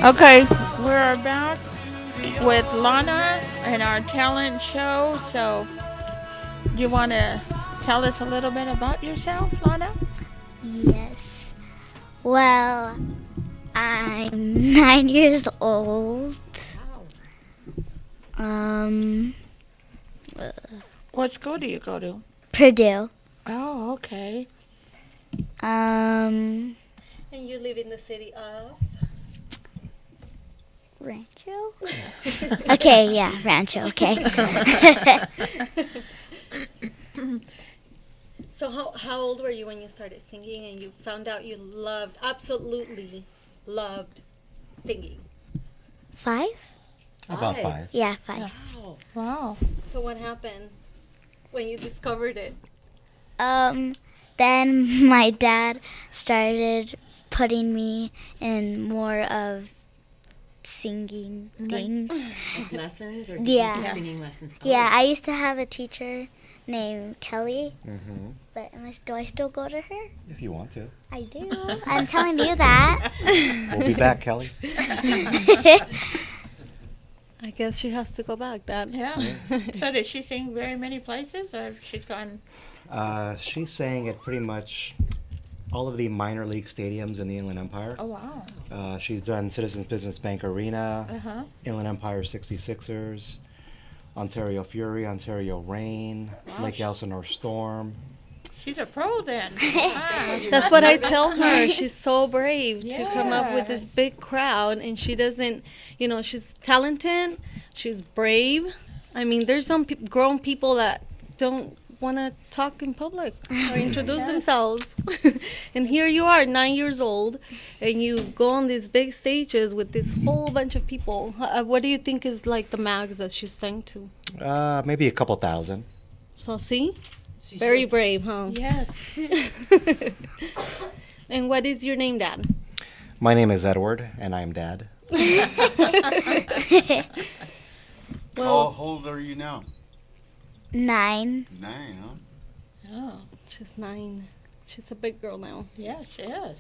Okay, we're back with Lana and our talent show. So, you want to tell us a little bit about yourself, Lana? Yes. Well, I'm 9 years old. What school do you go to? Purdue. Oh, okay. Um, And you live in the city of? Rancho? Okay, yeah, Rancho, okay. So how old were you when you started singing and you found out you absolutely loved singing? 5? About 5. Yeah, 5. Wow. Wow. So what happened when you discovered it? Then my dad started putting me in more of singing things. Like lessons or Yeah. singing lessons? Yeah, I used to have a teacher named Kelly, Mm-hmm. but do I still go to her? If you want to. I do. I'm telling you that. We'll be back, Kelly. I guess she has to go back, Dad. Yeah. So did she sing very many places, or she's gone? She sang at pretty much all of the minor league stadiums in the Inland Empire. Oh, wow. She's done Citizens Business Bank Arena, Uh-huh. Inland Empire 66ers, Ontario Fury, Ontario Reign, Wow. Lake Elsinore Storm. She's a pro then. Wow. That's what I tell her. She's so brave to come up with this Yes. big crowd, and she doesn't, she's talented, she's brave. I mean, there's some grown people that don't want to talk in public or introduce themselves. And here you are, 9 years old, and you go on these big stages with this whole bunch of people. What do you think is like the max that she sang to? Maybe a couple thousand. So see? Very brave, huh? Yes. And what is your name, Dad? My name is Edward, and I'm Dad. Well, How old are you now? 9. 9, huh? Oh, she's 9. She's a big girl now. yes, she is.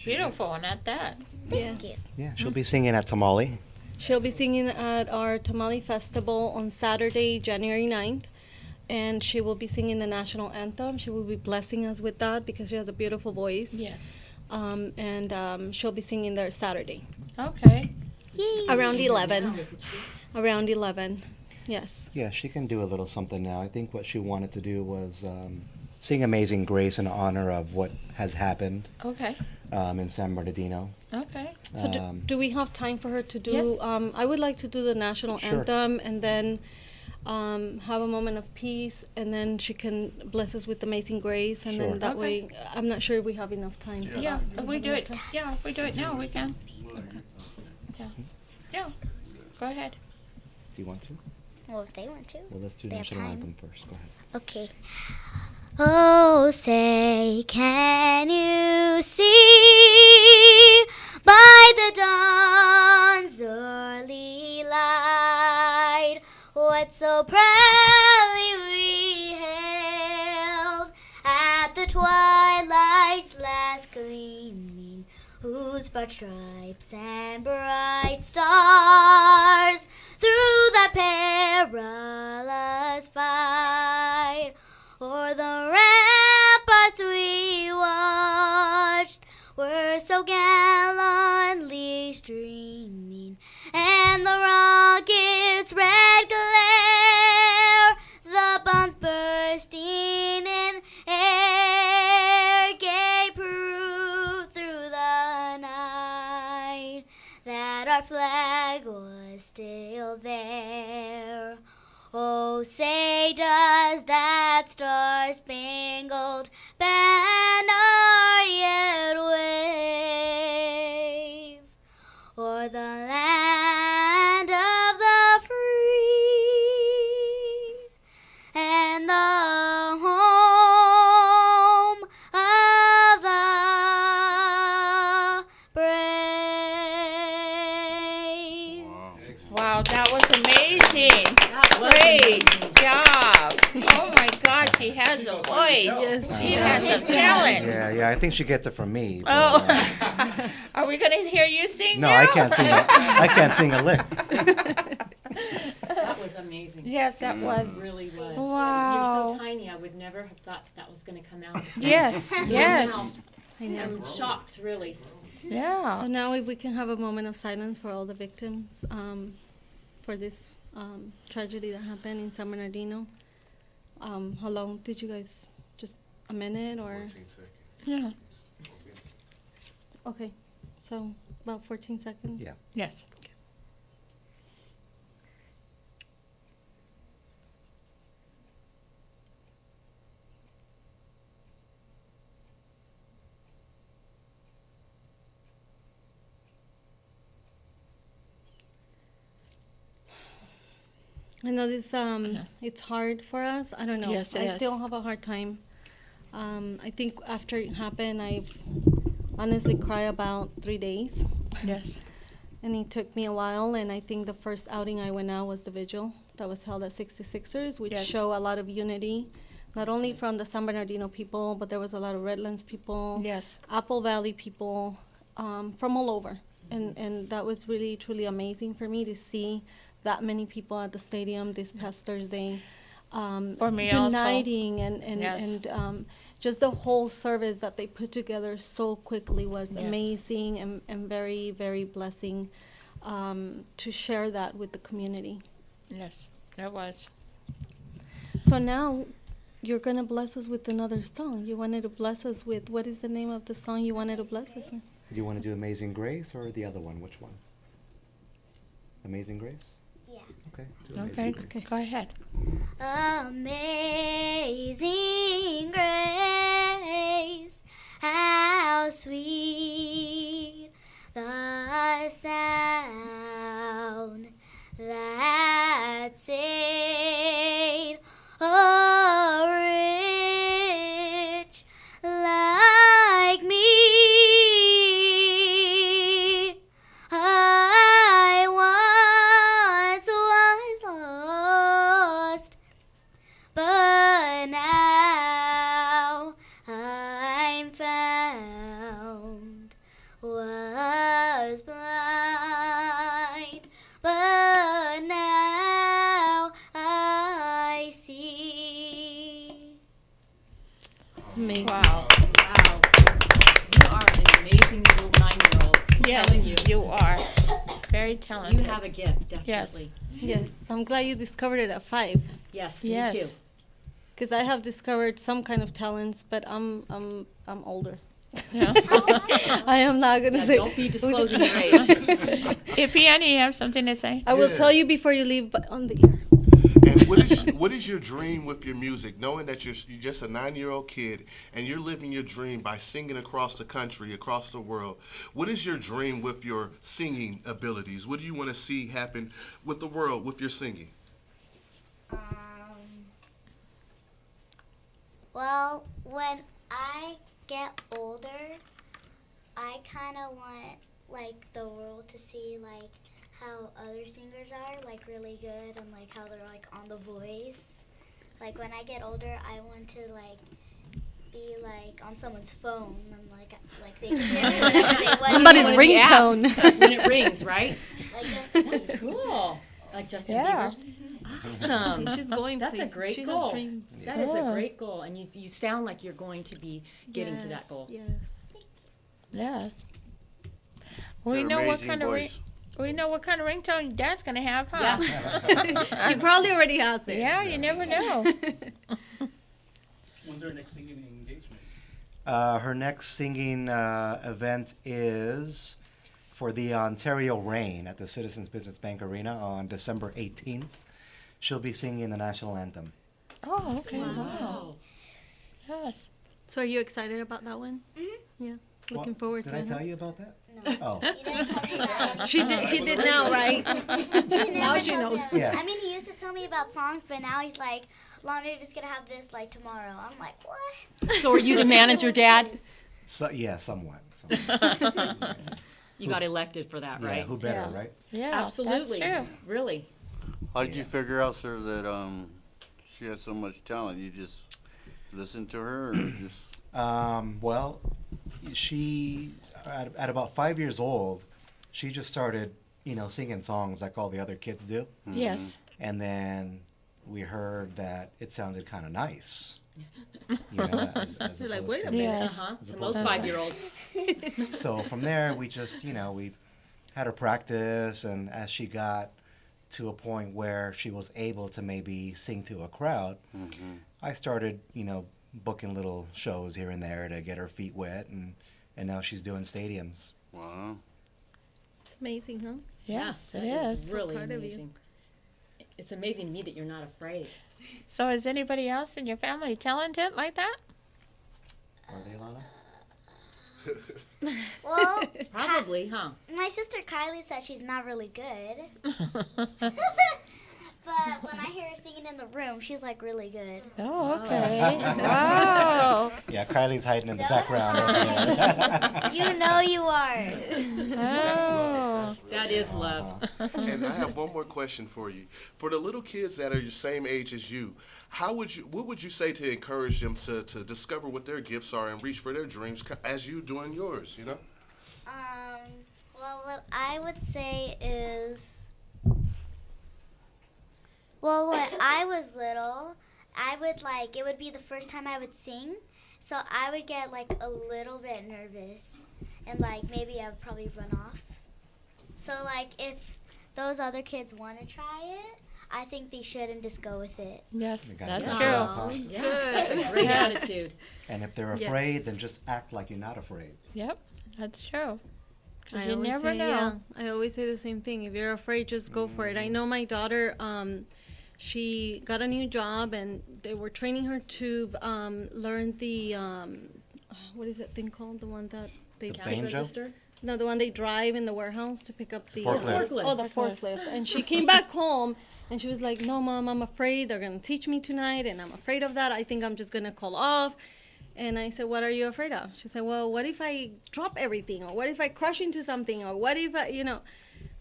Beautiful, and at that. Yes. Yeah, she'll be singing at Tamale. She'll be singing at our Tamale Festival on Saturday, January 9th. And she will be singing the national anthem. She will be blessing us with that because she has a beautiful voice. Yes. And she'll be singing there Saturday. Okay. Around 11. Around 11. Yes. Yeah, she can do a little something now. I think what she wanted to do was sing Amazing Grace in honor of what has happened Okay. in San Bernardino. Okay. So do we have time for her to do? Yes. I would like to do the national Sure. anthem and then have a moment of peace, and then she can bless us with Amazing Grace, and Sure. then that Okay. way, I'm not sure if we have enough time. for Yeah, that. if we do it. Yeah, if we do it now, we can. Yeah. Yeah. Go ahead. Do you want to? Well, if they want to. Well, let's do They have national time. anthem first. Go ahead. Okay. Oh, say, can you see by the dawn's early light what so proudly we hailed at the twilight's last gleaming, whose broad stripes and bright stars through the perilous fight o'er the ramparts we watched were so gallantly streaming, and the rocket's red glare, the bombs bursting in air, gave proof through the night that our flag was still there. Oh, say does that star-spangled banner yet wave o'er the land of the free and the home of the brave? Wow, that was amazing. Great job. Oh my God, she has a voice. Yes, She has a talent. Yeah, I think she gets it from me. But, Oh. Are we going to hear you sing No, now? I can't sing. I can't sing a lick. That was amazing. Yes, that was. It really was. Wow. You're so tiny. I would never have thought that was going to come out. Yes, yes. I'm shocked, really. Yeah. So now if we can have a moment of silence for all the victims for this tragedy that happened in San Bernardino. How long did you guys, just a minute or? 14 seconds. Yeah. Okay, so about 14 seconds. Yeah. Yes. I know this, it's hard for us. I don't know. Yes, it I is. still have a hard time. I think after it happened, I honestly cried about 3 days. Yes. And it took me a while, and I think the first outing I went out was the vigil that was held at 66ers, which Yes. show a lot of unity, not only from the San Bernardino people, but there was a lot of Redlands people, Yes. Apple Valley people, from all over. And that was really, truly amazing for me to see that many people at the stadium this past Thursday. For me also. Uniting and Yes. just the whole service that they put together so quickly was Yes. amazing and very, very blessing to share that with the community. Yes, that was. So now you're going to bless us with another song. You wanted to bless us with, what is the name of the song you wanted to bless us with? Do you want to do Amazing Grace or the other one? Which one? Amazing Grace? Yeah. Okay. Do Amazing Okay, Grace. go ahead. Amazing grace, how sweet the sound that saved a wretch like me. I once was lost, but now I'm found. Was blind, but now I see. Amazing. Wow. Wow. You are an amazing little 9-year-old. I'm Yes, telling you. you are. Very You talented. have a gift, definitely. Yes, I'm glad you discovered it at 5. Yes, Yes. me too. Because I have discovered some kind of talents, but I'm older. Yeah. I am not gonna Yeah, say. don't be disclosing your age. Hey, Piano, you have something to say? I will Yeah. tell you before you leave, but on the ear. And what is your dream with your music? Knowing that you're just a 9-year-old kid and you're living your dream by singing across the country, across the world. What is your dream with your singing abilities? What do you want to see happen with the world with your singing? Well, when I get older, I kind of want like the world to see like how other singers are like really good and like how they're like on The Voice. Like when I get older, I want to like be like on someone's phone and like they can hear me whenever they want. Somebody's One of the ringtone. apps when it rings, right? Like That's cool. Like Justin Yeah. Bieber. Awesome. She's going That's a places. great She has goal. dreams. That is a Yeah. great goal, and you sound like you're going to be getting to that goal. Yes. Yes. We Your know what amazing kind of voice. we know what kind of ringtone your dad's gonna have, huh? Yeah. He probably already has it. Yeah, you never know. When's our next singing engagement? Her next singing event is for the Ontario Reign at the Citizens Business Bank Arena on December 18th. She'll be singing the national anthem. Oh, okay. Wow. Wow. Yes. So are you excited about that one? Mm-hmm. Yeah. Looking forward Did to I it. tell you about that? No. Oh. He didn't tell me about it. She did. He did now, right? He Now never she tells knows. me about- Yeah. I mean, he used to tell me about songs, but now he's like, Lon, we're just gonna have this like tomorrow. I'm like, what? So are you the manager, Dad? So, yeah, somewhat. You got elected for that, Yeah, right? who better, Yeah. right? Yeah. Absolutely. That's true. Really. How did you figure out, sir, that she has so much talent? You just listen to her, or just Well, she at about 5 years old, she just started, singing songs like all the other kids do. Yes. And then we heard that it sounded kind of nice. As You're like, opposed wait a to- minute. Yes. as To opposed most to- 5-year-olds. So from there, we just, we had her practice, and as she got to a point where she was able to maybe sing to a crowd, I started, booking little shows here and there to get her feet wet, and now she's doing stadiums. Wow. It's amazing, huh? Yes, that it is. really proud of you. amazing. It's amazing to me that you're not afraid. So is anybody else in your family talented like that? Are they, Lana? Well, Probably, huh? my sister Kylie said she's not really good. But when I hear her singing in the room, she's like really good. Oh, okay. Wow. Yeah, Kylie's hiding in the background over there. You know you are. Oh. That is love. And I have one more question for you. For the little kids that are your same age as you, what would you say to encourage them to discover what their gifts are and reach for their dreams as you doing yours, Well, what I would say is, well, when I was little, it would be the first time I would sing, so I would get a little bit nervous, and maybe I would probably run off. So if those other kids want to try it, I think they should and just go with it. Yes, You gotta that's get true. up, huh? Yeah, that's a great attitude. And if they're afraid, then just act like you're not afraid. Yep, that's true. 'Cause I you always never say, know. yeah, I always say the same thing. If you're afraid, just go for it. I know my daughter, she got a new job, and they were training her to learn the, what is that thing called? The one that they The Cash banjo? register? No, the one they drive in the warehouse to pick up the Forklift. Oh, the forklift. And she came back home and she was like, "No, Mom, I'm afraid they're gonna teach me tonight, and I'm afraid of that. I think I'm just gonna call off." And I said, "What are you afraid of?" She said, "Well, what if I drop everything, or what if I crash into something, or what if I, And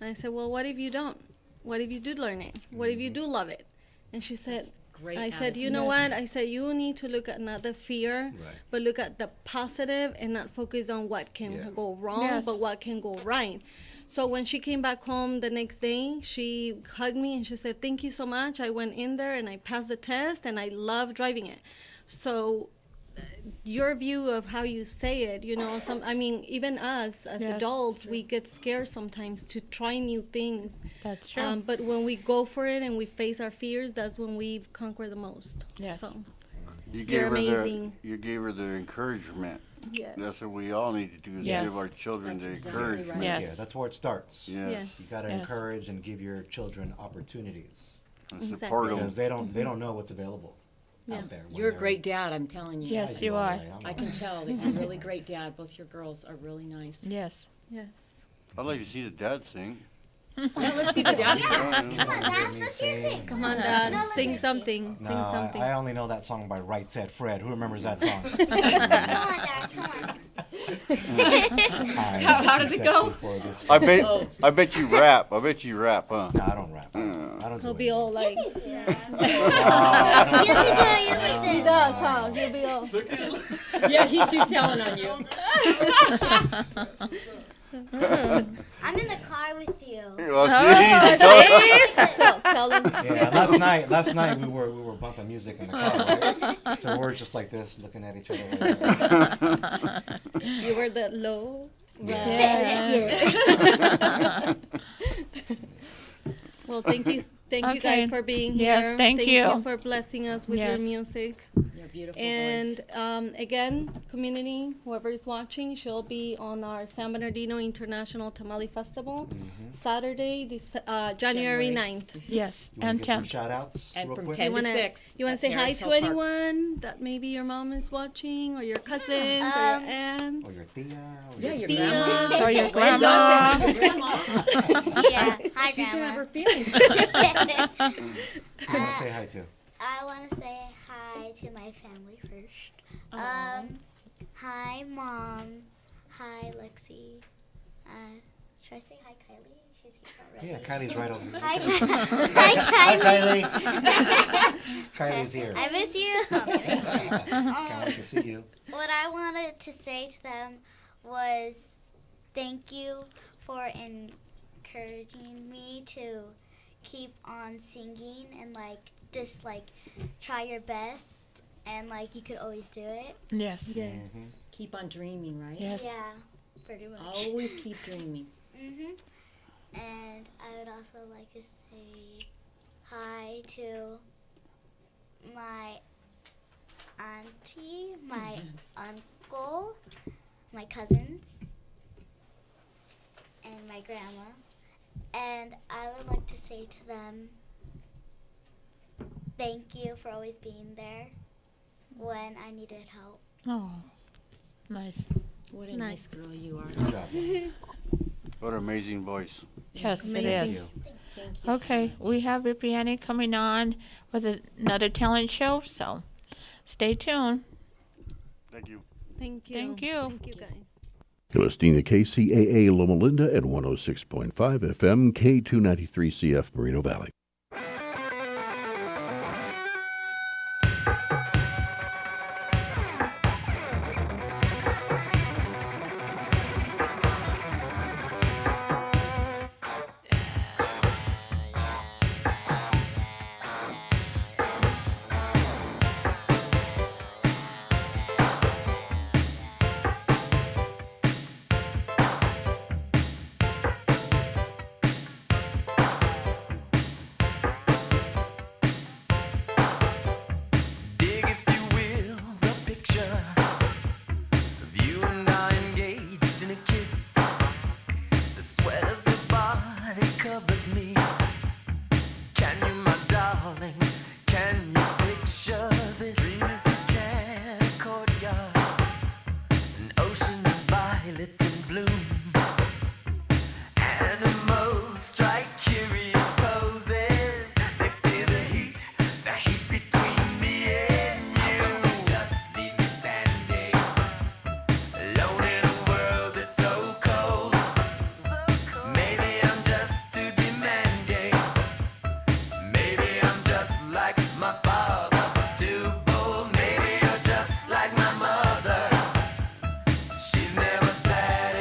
I said, "Well, what if you don't? What if you do learn it? What if you do love it?" And she said, Great I said, attitude. "You know what?" I said, "You need to look at not the fear, Right. but look at the positive and not focus on what can Yeah. go wrong, Yes. but what can go right." So when she came back home the next day, she hugged me and she said, "Thank you so much. I went in there and I passed the test and I love driving it." So your view of how you say it, even us as Yes, adults, we get scared sometimes to try new things. That's true. But when we go for it and we face our fears, that's when we conquer the most. Yes. So, You You're gave her amazing. you gave her the encouragement. yes. That's what we all need to do is Yes. give our children That's the exactly encouragement. right. Yes. Yeah, that's where it starts. Yes. Yes. You got to Yes. encourage and give your children opportunities And Exactly. support them. because they don't know what's available Yeah. out there. when You're a they're- great dad, I'm telling you. Yes, I you do, are. right? I'm I can tell that you're a really great dad. Both your girls are really nice. Yes. Yes. I'd like to see the dad sing. Let's see the dad. Come on, You Dad, wanna hear me let's hear sing? sing. Come on, No, Dad. let Sing me something. No, Sing something. I only know that song by Right Said Fred. Who remembers that song? Come on, Dad, come on. How does it go? I bet you rap. I bet you rap, huh? No, I don't rap. I don't He'll do be all like, Yes, you do. No, Yes, you do. he does, huh? He'll be all. Yeah, she's telling on you. I'm in the car with you. Well, see, Tell him. Yeah, last night we were bumping music in the car, right? So we're just like this, looking at each other. You were the low. Yeah. Well, thank you you Okay. guys for being here. Yes, thank you. you for blessing us with your Yes. music. Your beautiful And voice. again, community, whoever is watching, she'll be on our San Bernardino International Tamale Festival, Saturday, January January. 9th. Yes. You wanna And give some 10th. shout outs And real from quick? 10 to wanna- 6. You want at to say hi Harris to Hill Park. anyone that maybe your mom is watching, or your cousins, or your aunts? Or your tia? Or Yeah, your Tia. grandma. Or your Well, grandma. your grandma. Yeah. Hi, She's gonna have her Grandma. feelings. Who you want to say hi to? I want to say hi to my family first. Hi, Mom. Hi, Lexi. Should I say hi, Kylie? She's here already. Yeah, Kylie's right over here. Hi, Hi, Kylie. Kylie. Kylie's here. I miss you. Can't wait to see you. What I wanted to say to them was thank you for encouraging me to keep on singing and like just like try your best and like you could always do it. Yes. Yes. Keep on dreaming, right? Yes. Yeah, pretty much. Always keep dreaming. And I would also like to say hi to my auntie, my uncle, my cousins, and my grandma. And I would like to say to them, thank you for always being there when I needed help. Oh, nice. What a nice girl you are. Good job. What an amazing voice. Yes, it Amazing. is. Thank you. Okay, we have Ripiani coming on with another talent show, so stay tuned. Thank you. Thank you. Thank you. Thank you, guys. You're listening to KCAA Loma Linda at 106.5 FM, K293CF Moreno Valley. Dig, if you will, the picture of you and I engaged in a kiss. The sweat of your body covers me. Can you, my darling, can you picture this? Dream if you can, a courtyard, an ocean of violets in bloom. Animals strike curious poses. They feel the heat between me and you. Just leave me standing alone in a world that's so cold. Maybe I'm just too demanding. Maybe I'm just like my father, too bold. Maybe you're just like my mother. She's never satisfied.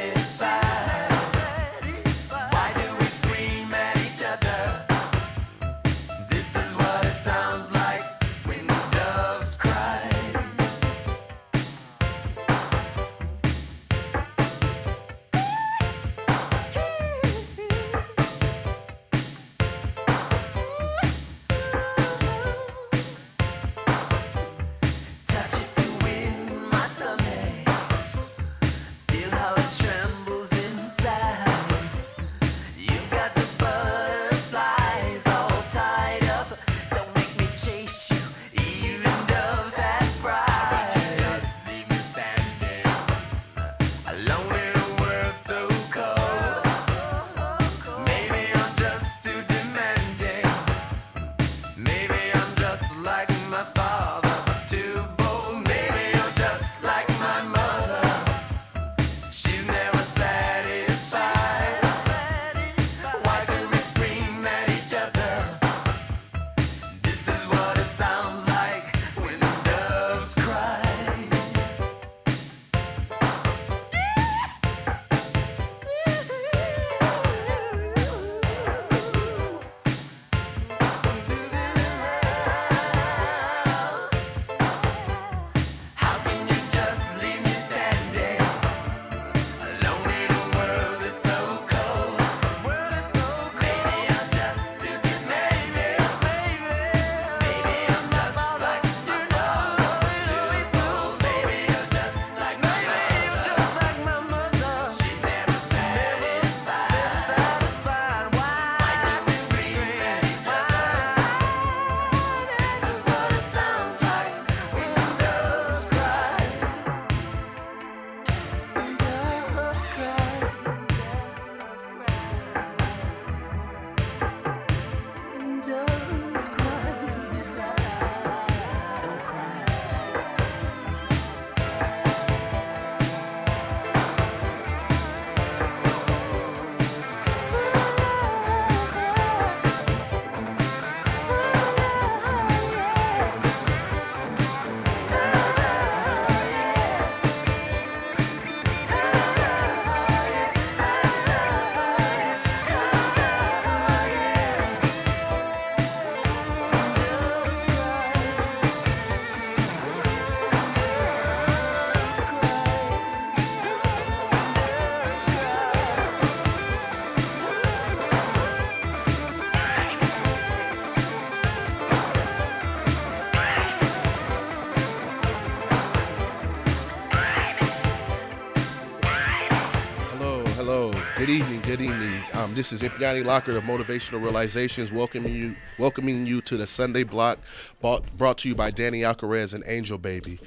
Good evening. Good evening. This is Ipiani Locker of Motivational Realizations welcoming you to the Sunday block brought to you by Danny Alcarez and Angel Baby.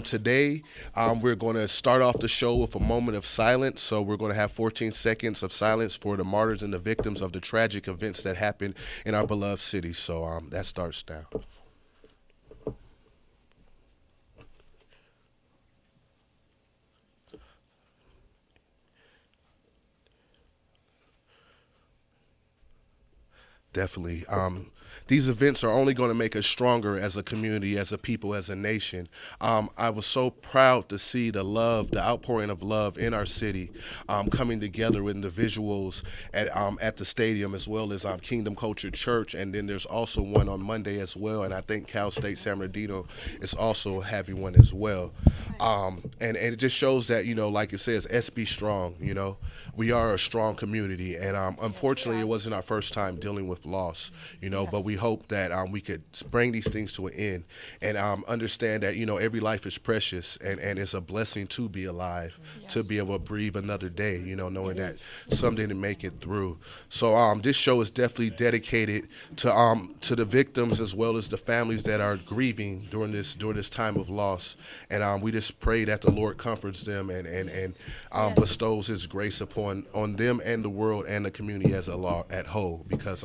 Today, we're going to start off the show with a moment of silence. So we're going to have 14 seconds of silence for the martyrs and the victims of the tragic events that happened in our beloved city. So that starts now. Definitely. These events are only going to make us stronger as a community, as a people, as a nation. I was so proud to see the love, the outpouring of love in our city, coming together with individuals at the stadium, as well as Kingdom Culture Church. And then there's also one on Monday as well. And I think Cal State San Bernardino is also having one as well. And it just shows that, like it says, SB strong, we are a strong community. And unfortunately, it wasn't our first time dealing with loss, but we hope that we could bring these things to an end and understand that, every life is precious and it's a blessing to be alive, to be able to breathe another day, knowing that some didn't make it through. So this show is definitely dedicated to the victims as well as the families that are grieving during this time of loss. And we just pray that the Lord comforts them and bestows His grace upon them and the world and the community as at whole, because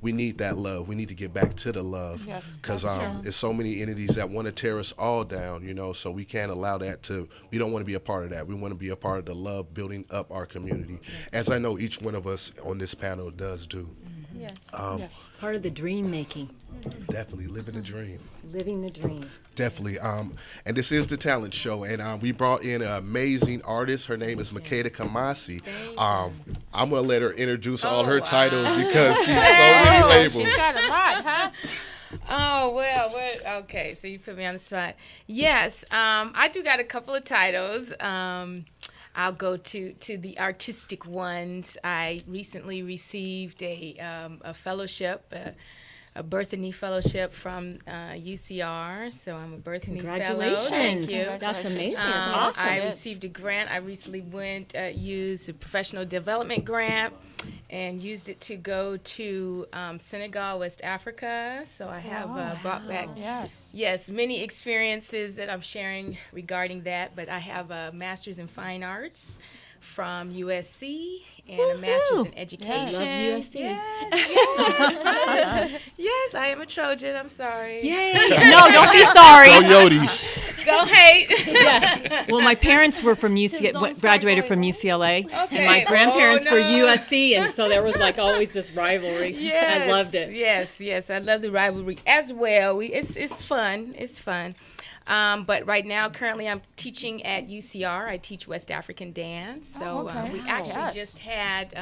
we need that love. We need to get back to the love, because there's so many entities that want to tear us all down, so we can't allow that we don't want to be a part of that. We want to be a part of the love building up our community, as I know each one of us on this panel does do. Yes. Part of the dream making. Definitely living the dream. Living the dream. Definitely. And this is the talent show, and we brought in an amazing artist. Her name is Kcaa. I'm going to let her introduce all her titles because she's so many labels. She's got a lot, huh? Oh, well, okay, so you put me on the spot. Yes, I do got a couple of titles. I'll go to the artistic ones. I recently received a fellowship, a Berthany Fellowship from UCR. So I'm a Berthany Fellow. Thank you. That's amazing. That's awesome. I received a grant. I recently used a professional development grant and used it to go to Senegal, West Africa. So I have brought back many experiences that I'm sharing regarding that. But I have a master's in fine arts from USC and a master's in education. Love USC. Yes, I am a Trojan. I'm sorry. Yay. No, don't be sorry. Go Yotes. Go hate. Well, my parents were from graduated from UCLA, and my grandparents were USC, and so there was always this rivalry. Yes, I loved it. Yes, I love the rivalry as well. It's fun. It's fun. But right now, currently, I'm teaching at UCR. I teach West African dance. So we actually just had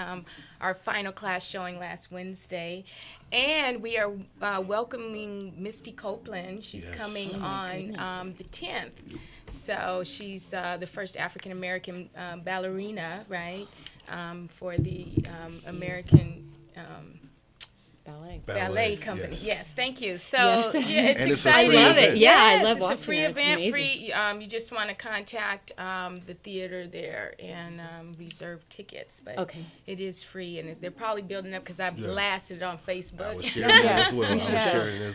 our final class showing last Wednesday. And we are welcoming Misty Copeland. She's coming on the 10th. So she's the first African-American ballerina, right, for the American ballet company. Yes, thank you. So it's and exciting. I love it. Yeah, I love watching it. watching It's a free it. event. Free. You just want to contact the theater there and reserve tickets. But it is free, and they're probably building up because I've blasted it on Facebook. I was sharing it as well.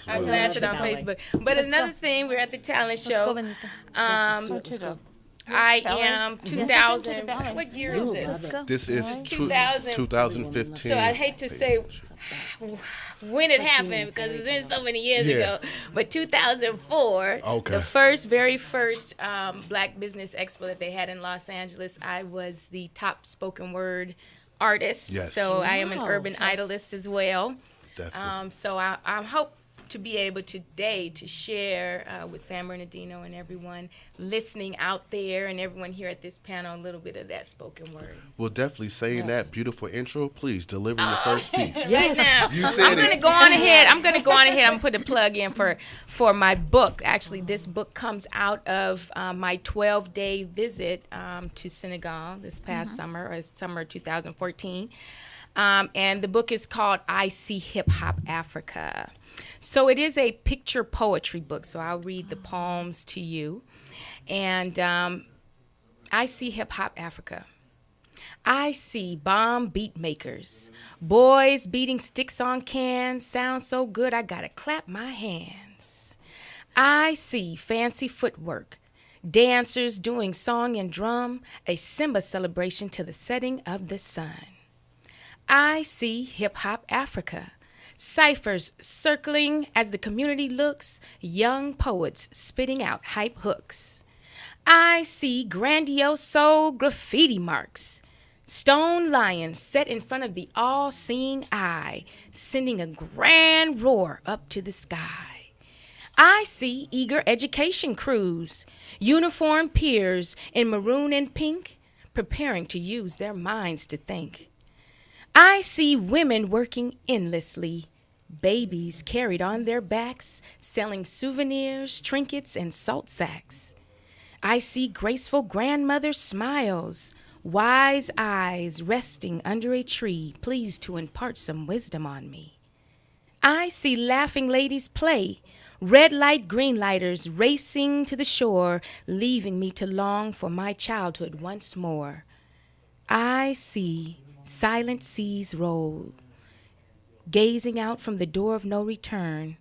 I blasted on Facebook. But another thing, we're at the talent show. I am 2000. What year is this? This is 2015. So I hate to say when it happened because it's been so many years ago. But 2004, the very first Black Business Expo that they had in Los Angeles, I was the top spoken word artist. Yes. So I am an urban idolist as well. Definitely. So I hope to be able today to share with San Bernardino and everyone listening out there and everyone here at this panel a little bit of that spoken word. Well, definitely saying that beautiful intro, please deliver your first piece. Right now, I'm going to go on ahead. I'm going to put a plug in for my book. Actually, this book comes out of my 12-day visit to Senegal this past summer, or summer 2014. And the book is called I See Hip Hop Africa. So it is a picture poetry book, so I'll read the poems to you. And I see hip hop Africa. I see bomb beat makers, boys beating sticks on cans. Sounds so good I gotta clap my hands. I see fancy footwork, dancers doing song and drum, a Simba celebration to the setting of the sun. I see hip-hop Africa, ciphers circling as the community looks, young poets spitting out hype hooks. I see grandiose soul graffiti marks, stone lions set in front of the all-seeing eye, sending a grand roar up to the sky. I see eager education crews, uniformed peers in maroon and pink, preparing to use their minds to think. I see women working endlessly, babies carried on their backs, selling souvenirs, trinkets, and salt sacks. I see graceful grandmother smiles, wise eyes resting under a tree, pleased to impart some wisdom on me. I see laughing ladies play, red light, green lighters racing to the shore, leaving me to long for my childhood once more. I see silent seas roll, gazing out from the door of no return.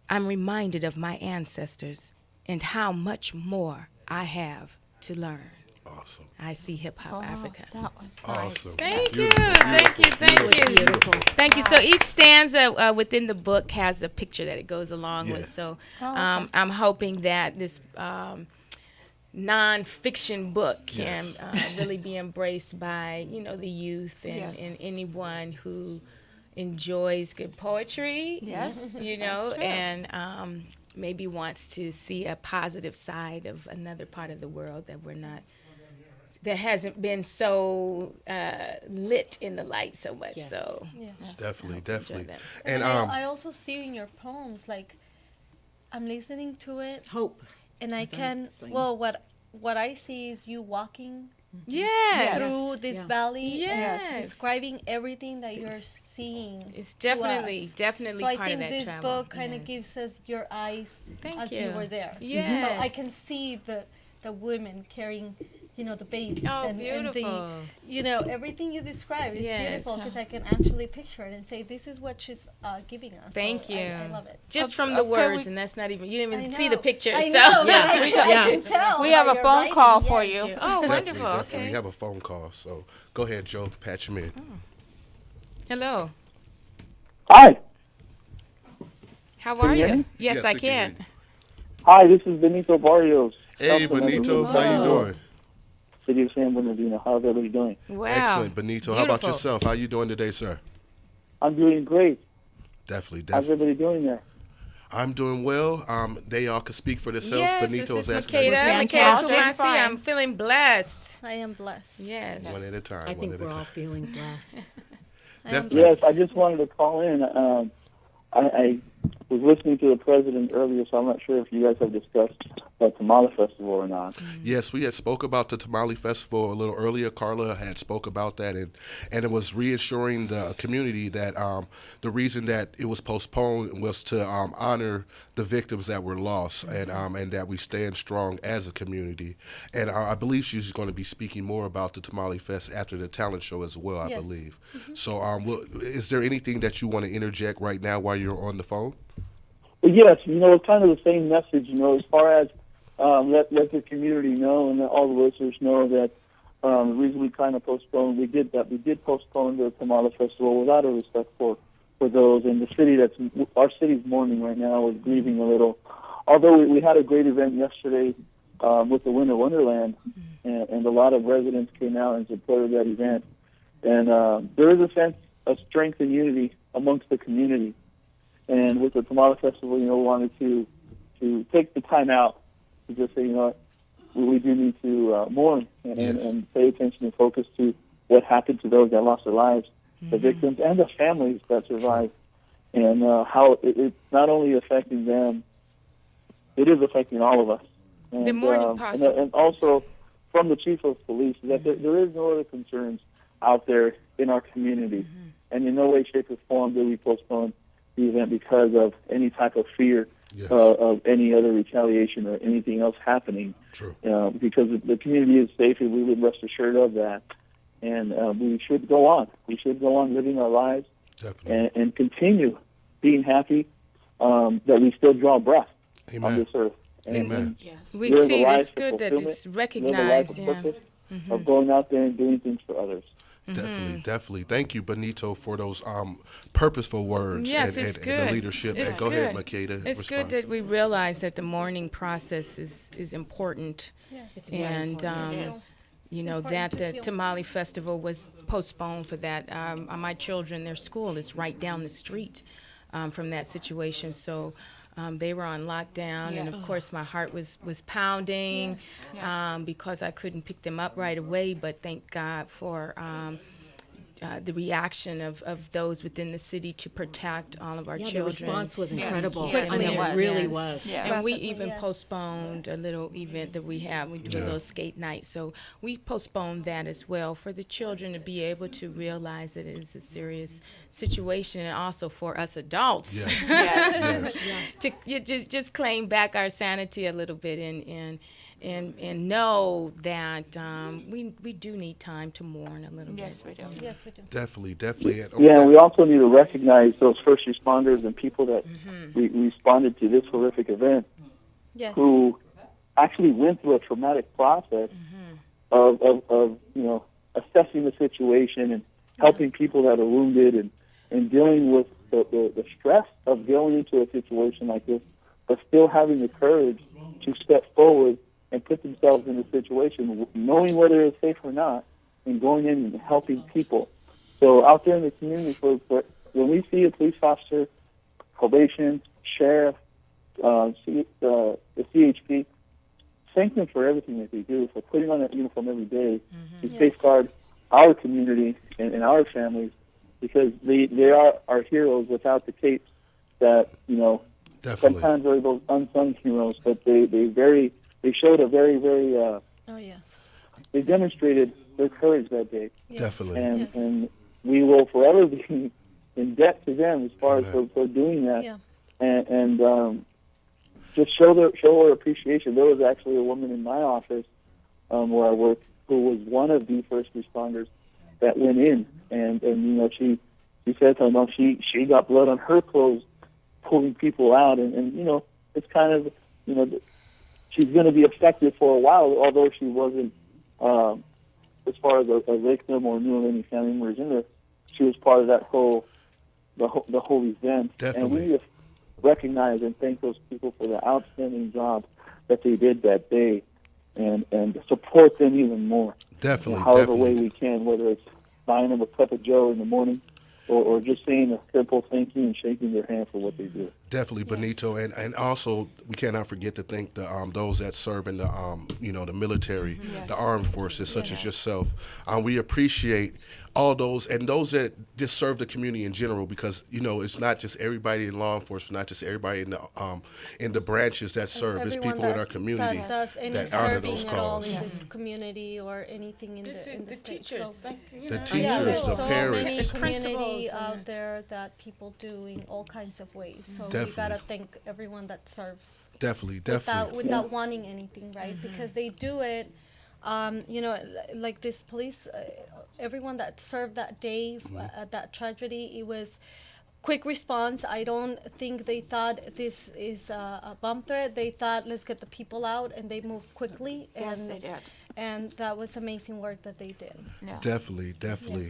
I'm reminded of my ancestors and how much more I have to learn. Awesome. I see Hip Hop Africa. That was Awesome. Thank you. Beautiful, Thank you. Thank beautiful, you. beautiful. Thank you. So each stanza within the book has a picture that it goes along Yeah. with. So I'm hoping that this nonfiction book can really be embraced by the youth and anyone who enjoys good poetry. Yes, And maybe wants to see a positive side of another part of the world that hasn't been so lit in the light so much. Yes. So Definitely. that. And I also see in your poems, like, I'm listening to it, Hope. and I can, what I see is you walking Yes. through this valley Yes. and describing everything that you're seeing. It's to us. definitely So I part think of that this travel. book kind of gives us your eyes Thank as you. you were there. Yes. So I can see the women carrying, the babies. Oh, and beautiful. the, everything you described is Yes. beautiful because I can actually picture it and say, this is what she's giving us. Thank So you. I love it. Just from the words, and that's not even, you didn't I even see the know. picture. I so know, Yeah. but I can tell. We have by a your phone writing, call for yes. you. Oh, definitely, wonderful. definitely Okay. have a phone call. So go ahead, Joe. Patch him in. Hello. Hi. How Can are you hear you? me? Yes, Yes, I we can hear can. Hi, this is Benito Barrios. Hey, Benito. How you doing? City of San Bernardino. How's everybody doing? Wow. Excellent, Benito. How about Beautiful. yourself? How you doing today, sir? I'm doing great. Definitely. How's everybody doing there? I'm doing well. They all can speak for themselves. Yes, Benito this is is asking Makeda. everybody. Makeda Fantastic. Kumasi. Fine. I'm feeling blessed. I am blessed. Yes. One at a time. I one think at a we're all time. feeling blessed. Definitely. Yes, I just wanted to call in. I was listening to the president earlier, so I'm not sure if you guys have discussed the Tamale Festival or not. Yes, we had spoke about the Tamale Festival a little earlier. Carla had spoke about that, and it was reassuring the community that the reason that it was postponed was to honor the victims that were lost, and that we stand strong as a community. And I believe she's going to be speaking more about the Tamale Fest after the talent show as well. I Yes. believe. So, is there anything that you want to interject right now while you're on the phone? But yes, it's kind of the same message, as far as let the community know and let all the listeners know that the reason we kind of postponed, we did postpone the Tamale Festival without a respect for those. And the city our city's mourning right now is grieving a little. Although we had a great event yesterday with the Winter Wonderland, and a lot of residents came out and supported that event. And there is a sense of strength and unity amongst the community. And with the Tamale Festival, we wanted to take the time out to just say, we do need to mourn and pay attention and focus to what happened to those that lost their lives, the victims, and the families that survived, and how it's not only affecting them, it is affecting all of us. And, The mourning process. and also from the chief of police, that there is no other concerns out there in our community, and in no way, shape, or form do we postpone the event because of any type of fear of any other retaliation or anything else happening. True. Because the community is safe, and we would rest assured of that. and we should go on. We should go on living our lives and continue being happy that we still draw breath on this earth. Amen. We see it's good that it's recognized. Of going out there and doing things for others. Definitely. Thank you, Benito, for those purposeful words and the leadership. It's Go good. ahead, Makeda. It's good that we realize that the mourning process is important. And you know, that the Tamale Festival was postponed for that. My children, their school is right down the street from that situation. So they were on lockdown, and of course my heart was pounding because I couldn't pick them up right away. But thank God for the reaction of those within the city to protect all of our children. The response was incredible. It really was. And we even postponed a little event that we have. We do a little skate night. So we postponed that as well for the children to be able to realize that it is a serious situation, and also for us adults to just claim back our sanity a little bit and know that we do need time to mourn a little bit. Yes, we do. Definitely. And we also need to recognize those first responders and people that responded to this horrific event who actually went through a traumatic process of you know, assessing the situation and helping people that are wounded and dealing with the stress of going into a situation like this, but still having the courage to step forward and put themselves in a situation, knowing whether it's safe or not, and going in and helping people. So out there in the community, when we see a police officer, probation, sheriff, the CHP, thank them for everything that they do, for putting on that uniform every day to safeguard our community and our families, because they are our heroes without the capes that, you know, sometimes are those unsung heroes, but they showed a very they demonstrated their courage that day. Definitely. And we will forever be in debt to them as far as for doing that. And just show her appreciation. There was actually a woman in my office where I work who was one of the first responders that went in, and you know, she said to me, she got blood on her clothes pulling people out, and you know, it's kind of, you know, she's going to be affected for a while, although she wasn't, as far as a victim or knew of any family members in there. She was part of that whole event. Definitely. And we need to recognize and thank those people for the outstanding job that they did that day, and support them even more. Definitely. However way we can, whether it's buying them a cup of Joe in the morning, or just saying a simple thank you and shaking their hand for what they do. Definitely, Benito, and also we cannot forget to thank the those that serve in the you know, the military, the armed forces, such as yourself. We appreciate all those and those that just serve the community in general, because you know, it's not just everybody in law enforcement, not just everybody in the branches that serve. It's people in our community that honor those calls. In this community or anything in the state. Teachers, the teachers, the so parents, many the community principals out there that people do in all kinds of ways. So we gotta thank everyone that serves. Definitely. Without wanting anything, right? Because they do it. You know, like this police, everyone that served that day at that tragedy, it was quick response. I don't think they thought this is a bomb threat. They thought, let's get the people out, and they moved quickly. Yes, they did. And that was amazing work that they did. Yeah. Definitely.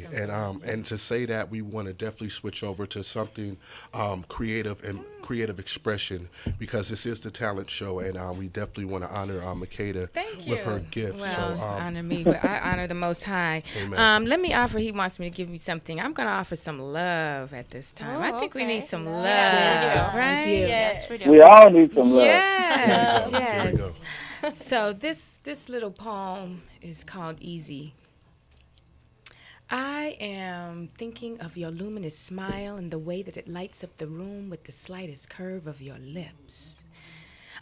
Yes. And to say that, we want to definitely switch over to something creative and creative expression, because this is the talent show, and we definitely want to honor Makeda with her gift. Well, so, honor me, but I honor the Most High. Amen. Let me offer. He wants me to give me something. I'm going to offer some love at this time. I think we need some love, right? Yes, we do. We all need some love. Yes, There we go. So this little poem is called Easy. I am thinking of your luminous smile and the way that it lights up the room with the slightest curve of your lips.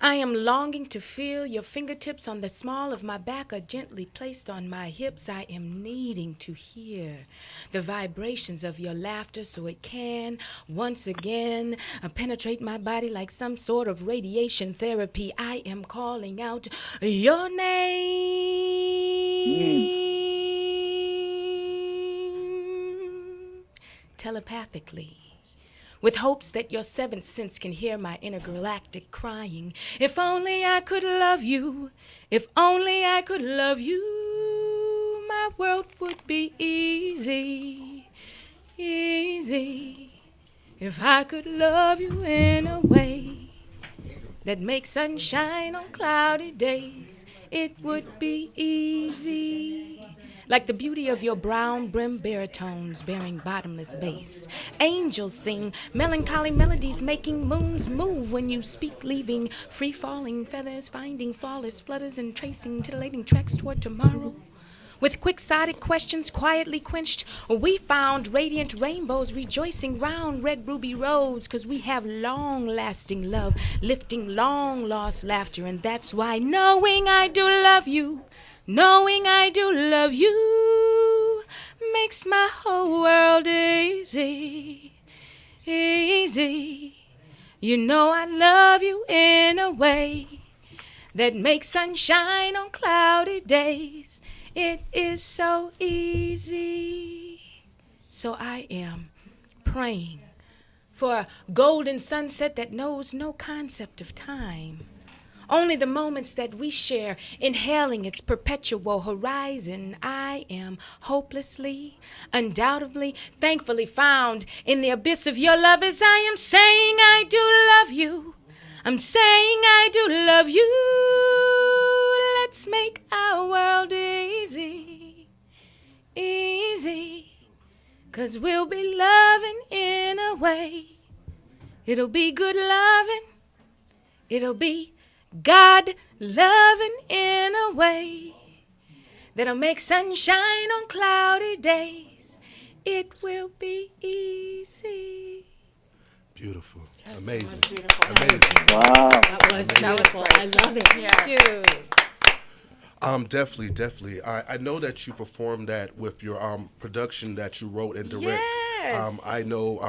I am longing to feel your fingertips on the small of my back or gently placed on my hips. I am needing to hear the vibrations of your laughter so it can, once again, penetrate my body like some sort of radiation therapy. I am calling out your name. telepathically, with hopes that your seventh sense can hear my intergalactic crying. If only I could love you, if only I could love you, my world would be easy, easy. If I could love you in a way that makes sunshine on cloudy days, it would be easy. Like the beauty of your brown brim baritones bearing bottomless bass. Angels sing melancholy melodies, making moons move when you speak, leaving free-falling feathers, finding flawless flutters and tracing titillating tracks toward tomorrow. With quick-sighted questions quietly quenched, we found radiant rainbows rejoicing round red ruby roads, 'cause we have long-lasting love, lifting long-lost laughter, and that's why knowing I do love you, knowing I do love you, makes my whole world easy, easy. You know I love you in a way that makes sunshine on cloudy days. It is so easy. So I am praying for a golden sunset that knows no concept of time. Only the moments that we share, inhaling its perpetual horizon. I am hopelessly, undoubtedly, thankfully found in the abyss of your love as I am saying I do love you. I'm saying I do love you. Let's make our world easy, easy. 'Cause we'll be loving in a way. It'll be good loving. It'll be God loving in a way that'll make sunshine on cloudy days. It will be easy. Beautiful. Yes, Amazing. Beautiful. Amazing. Wow. That was beautiful. I love it. Yes. Definitely. I know that you performed that with your production that you wrote and direct. Yes. I know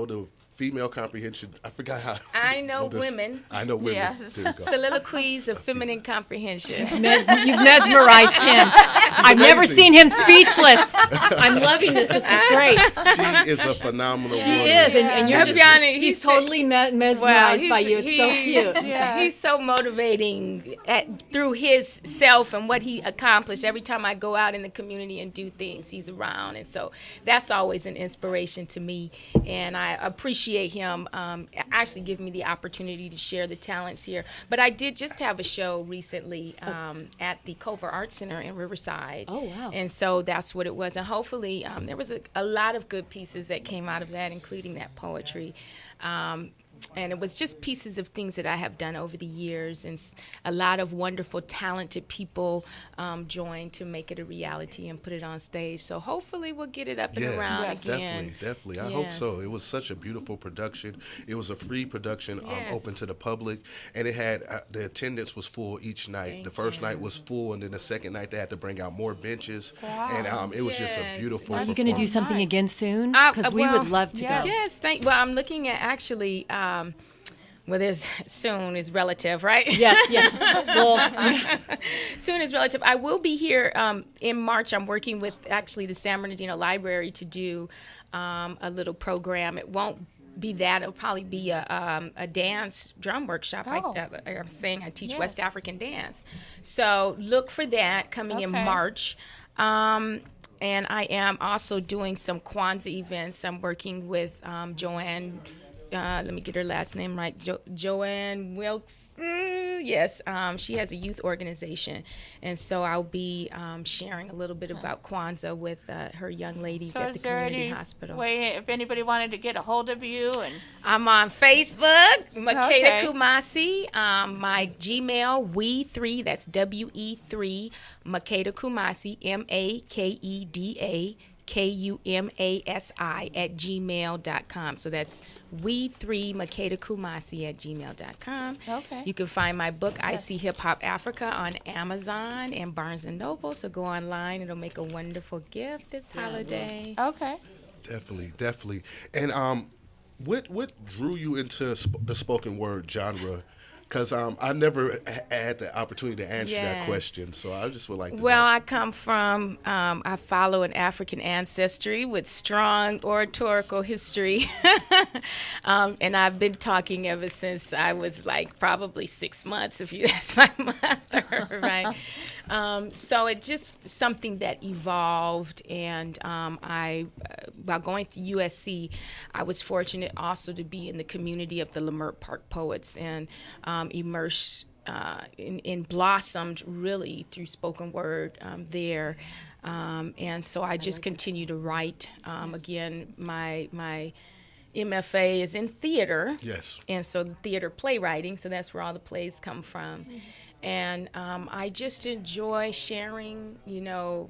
the female comprehension. I forgot how. I know women. I know women. Yes. There you go. Soliloquies of feminine comprehension. You've mesmerized him. I've never seen him speechless. I'm loving this. This is great. She is a phenomenal woman. He is, and you're just, he's totally mesmerized by you. It's so cute. Yeah. He's so motivating through his self and what he accomplished. Every time I go out in the community and do things, he's around. And so that's always an inspiration to me. And I appreciate him actually giving me the opportunity to share the talents here. But I did just have a show recently at the Culver Arts Center in Riverside. Oh, wow. And so that's what it was. And hopefully there was a lot of good pieces that came out of that, including that poetry. And it was just pieces of things that I have done over the years, and a lot of wonderful, talented people joined to make it a reality and put it on stage. So hopefully we'll get it up and around again. Definitely. I hope so. It was such a beautiful production. It was a free production, open to the public, and it had the attendance was full each night. The first night was full, and then the second night they had to bring out more benches, and it was just a beautiful. Are you going to do something again soon? Because we would love to go. Yes, well, I'm looking at actually. Well, there's soon is relative, right? Yes. Well, soon is relative. I will be here in March. I'm working with actually the San Bernardino Library to do a little program. It won't be that. It'll probably be a dance drum workshop. I'm saying I teach West African dance. So look for that coming in March. And I am also doing some Kwanzaa events. I'm working with Joanne. Let me get her last name right. Joanne Wilkes. Yes, she has a youth organization, and so I'll be sharing a little bit about Kwanzaa with her young ladies at the community hospital. Way, if anybody wanted to get a hold of you, and I'm on Facebook, Kcaa Kumasi. My Gmail, we3. That's WE3 Kcaa Kumasi, MakedaKumasi @gmail.com. So that's we3 Kcaa Kumasi @gmail.com. Okay. You can find my book, I See Hip Hop Africa, on Amazon and Barnes & Noble. So go online. It'll make a wonderful gift this holiday. Okay. Definitely. And what drew you into the spoken word genre Because I never had the opportunity to answer that question, so I just would like to know. Well, I come from, I follow an African ancestry with strong oratorical history. And I've been talking ever since I was like probably 6 months, if you ask my mother, right? So it's just something that evolved. And while going to USC, I was fortunate also to be in the community of the Leimert Park Poets and immersed in blossomed really through spoken word there. And so I just continue to write. Again, my MFA is in theater. Yes. And so the theater playwriting, so that's where all the plays come from. And I just enjoy sharing,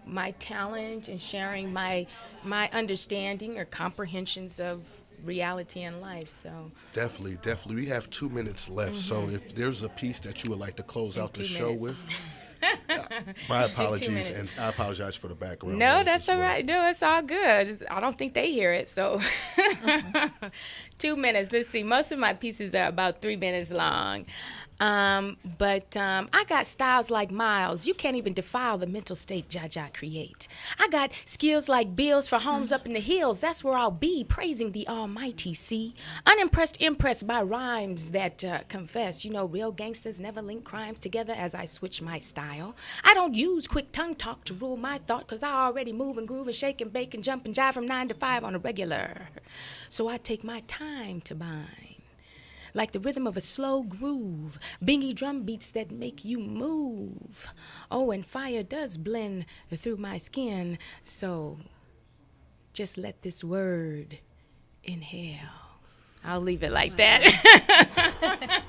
my talent and sharing my understanding or comprehensions of reality and life. So definitely we have 2 minutes left. So if there's a piece that you would like to close out the show with. My apologies, and I apologize for the background. No, that's all right. No, it's all good. I don't think they hear it, so 2 minutes. Let's see. Most of my pieces are about 3 minutes long. But I got styles like Miles. You can't even defile the mental state Kcaa create. I got skills like bills for homes up in the hills. That's where I'll be, praising the Almighty. See, unimpressed, impressed by rhymes that confess. Real gangsters never link crimes together as I switch my style. I don't use quick tongue talk to rule my thought, cause I already move and groove and shake and bake and jump and jive from 9 to 5 on a regular. So I take my time to bind. Like the rhythm of a slow groove, bingy drum beats that make you move. Oh, and fire does blend through my skin, so just let this word inhale. I'll leave it like that.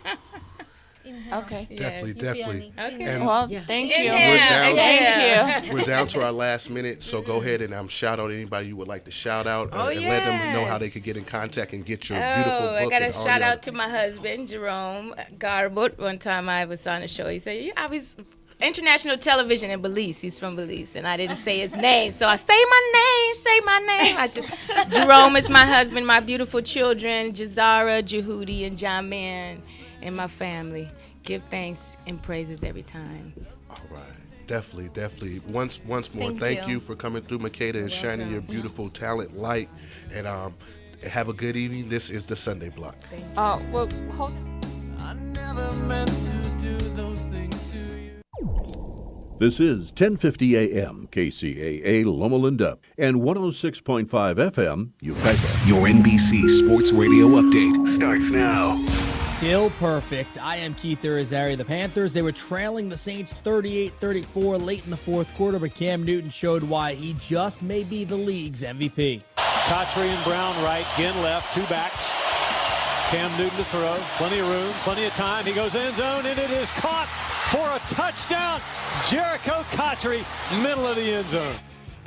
Okay. Definitely. Okay. And well, thank you. We're down to our last minute, so go ahead and shout out anybody you would like to shout out and let them know how they could get in contact and get your beautiful book. I got to shout out to my husband, Jerome Garbut. One time I was on a show. He said, I was international television in Belize. He's from Belize, and I didn't say his name, so I say my name. Jerome is my husband, my beautiful children, Jazara, Jehudi, and Jaman, and my family. Give thanks and praises every time. All right. Definitely. Once more, thank you for coming through, Kcaa, and shining your beautiful talent light. And have a good evening. This is the Sunday Block. Well, hold I never meant to do those things to you. This is 1050 AM, KCAA Loma Linda, and 106.5 FM, Ukiah. Your NBC Sports Radio update starts now. Still perfect. I am Keith Irizarry. The Panthers, they were trailing the Saints 38-34 late in the fourth quarter, but Cam Newton showed why he just may be the league's MVP. Kcaa and Brown right, Ginn left, two backs. Cam Newton to throw, plenty of room, plenty of time. He goes end zone, and it is caught for a touchdown. Jericho Kcaa, middle of the end zone.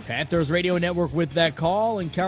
Panthers Radio Network with that call, and Carol